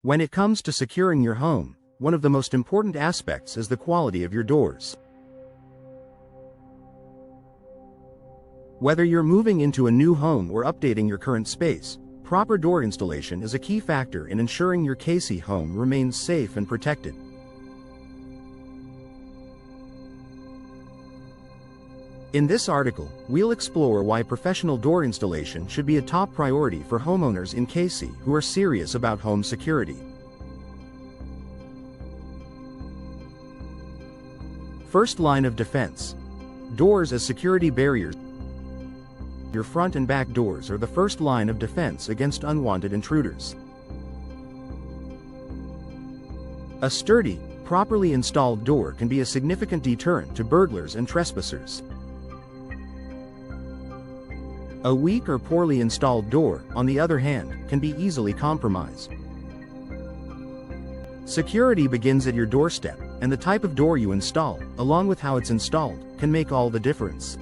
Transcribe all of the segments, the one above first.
When it comes to securing your home, one of the most important aspects is the quality of your doors. Whether you're moving into a new home or updating your current space, proper door installation is a key factor in ensuring your Cayce home remains safe and protected. In this article, we'll explore why professional door installation should be a top priority for homeowners in Cayce who are serious about home security. First line of defense. Doors as security barriers. Your front and back doors are the first line of defense against unwanted intruders. A sturdy, properly installed door can be a significant deterrent to burglars and trespassers. A weak or poorly installed door, on the other hand, can be easily compromised. Security begins at your doorstep, and the type of door you install, along with how it's installed, can make all the difference.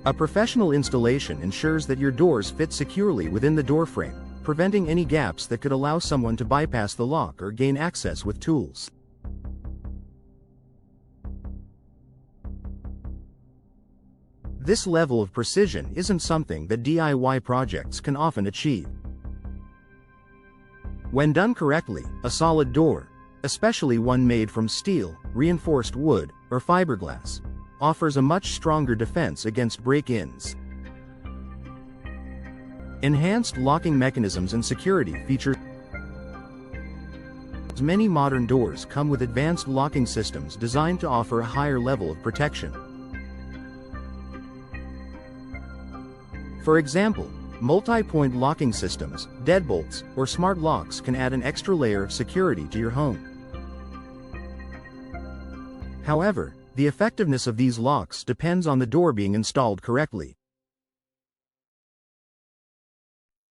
A professional installation ensures that your doors fit securely within the door frame, preventing any gaps that could allow someone to bypass the lock or gain access with tools. This level of precision isn't something that DIY projects can often achieve. When done correctly, a solid door, especially one made from steel, reinforced wood, or fiberglass, offers a much stronger defense against break-ins. Enhanced locking mechanisms and security features. Many modern doors come with advanced locking systems designed to offer a higher level of protection. For example, multi-point locking systems, deadbolts, or smart locks can add an extra layer of security to your home. However, the effectiveness of these locks depends on the door being installed correctly.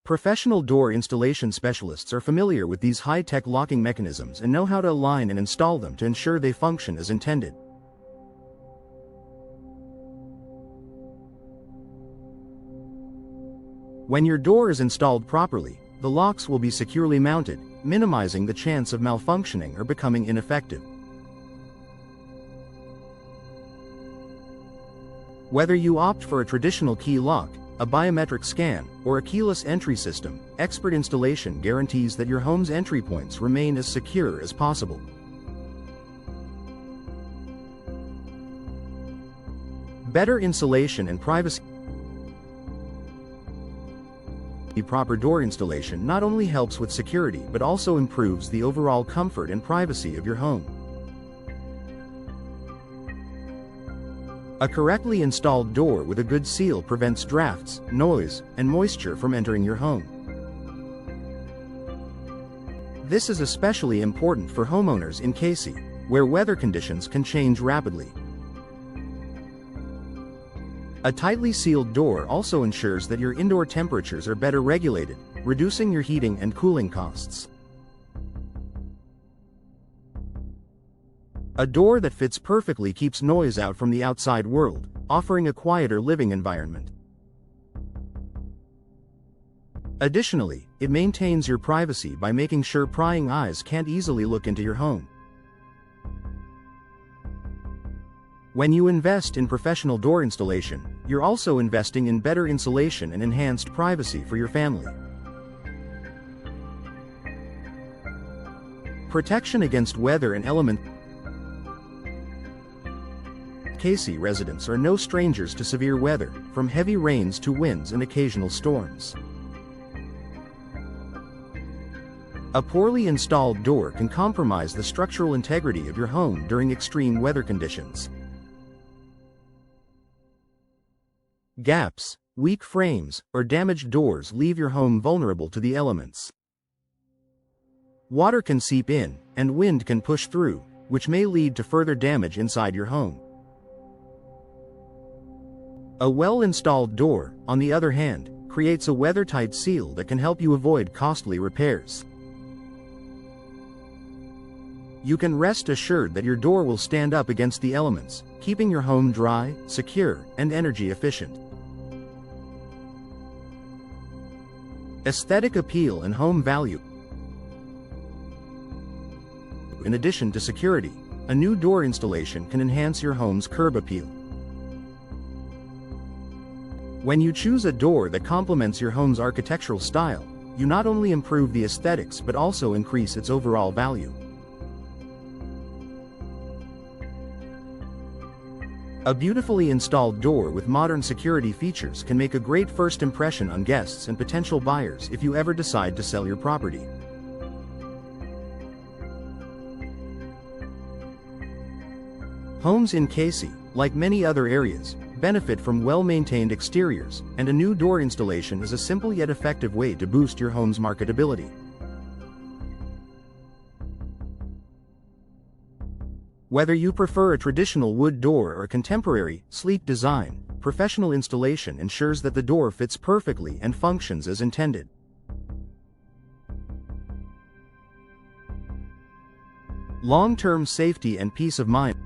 Professional door installation specialists are familiar with these high-tech locking mechanisms and know how to align and install them to ensure they function as intended. When your door is installed properly, the locks will be securely mounted, minimizing the chance of malfunctioning or becoming ineffective. Whether you opt for a traditional key lock, a biometric scan, or a keyless entry system, expert installation guarantees that your home's entry points remain as secure as possible. Better insulation and privacy. Proper door installation not only helps with security but also improves the overall comfort and privacy of your home. A correctly installed door with a good seal prevents drafts, noise, and moisture from entering your home. This is especially important for homeowners in Cayce, where weather conditions can change rapidly. A tightly sealed door also ensures that your indoor temperatures are better regulated, reducing your heating and cooling costs. A door that fits perfectly keeps noise out from the outside world, offering a quieter living environment. Additionally, it maintains your privacy by making sure prying eyes can't easily look into your home. When you invest in professional door installation, you're also investing in better insulation and enhanced privacy for your family. Protection against weather and elements. Cayce residents are no strangers to severe weather, from heavy rains to winds and occasional storms. A poorly installed door can compromise the structural integrity of your home during extreme weather conditions. Gaps, weak frames, or damaged doors leave your home vulnerable to the elements. Water can seep in, and wind can push through, which may lead to further damage inside your home. A well-installed door, on the other hand, creates a weather-tight seal that can help you avoid costly repairs. You can rest assured that your door will stand up against the elements, keeping your home dry, secure, and energy efficient. Aesthetic appeal and home value. In addition to security, a new door installation can enhance your home's curb appeal. When you choose a door that complements your home's architectural style, you not only improve the aesthetics but also increase its overall value. A beautifully installed door with modern security features can make a great first impression on guests and potential buyers if you ever decide to sell your property. Homes in Cayce, like many other areas, benefit from well-maintained exteriors, and a new door installation is a simple yet effective way to boost your home's marketability. Whether you prefer a traditional wood door or a contemporary, sleek design, professional installation ensures that the door fits perfectly and functions as intended. Long-term safety and peace of mind.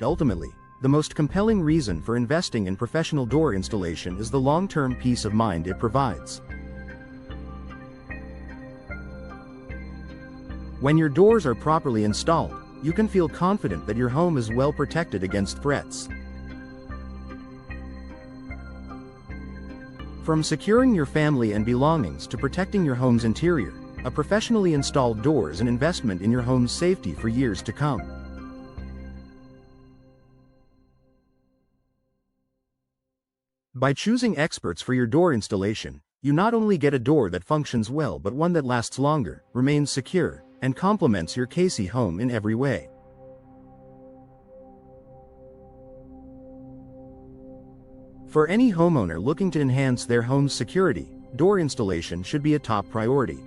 Ultimately, the most compelling reason for investing in professional door installation is the long-term peace of mind it provides. When your doors are properly installed, you can feel confident that your home is well protected against threats. From securing your family and belongings to protecting your home's interior, a professionally installed door is an investment in your home's safety for years to come. By choosing experts for your door installation, you not only get a door that functions well but one that lasts longer, remains secure, and complements your Cayce home in every way. For any homeowner looking to enhance their home's security, door installation should be a top priority.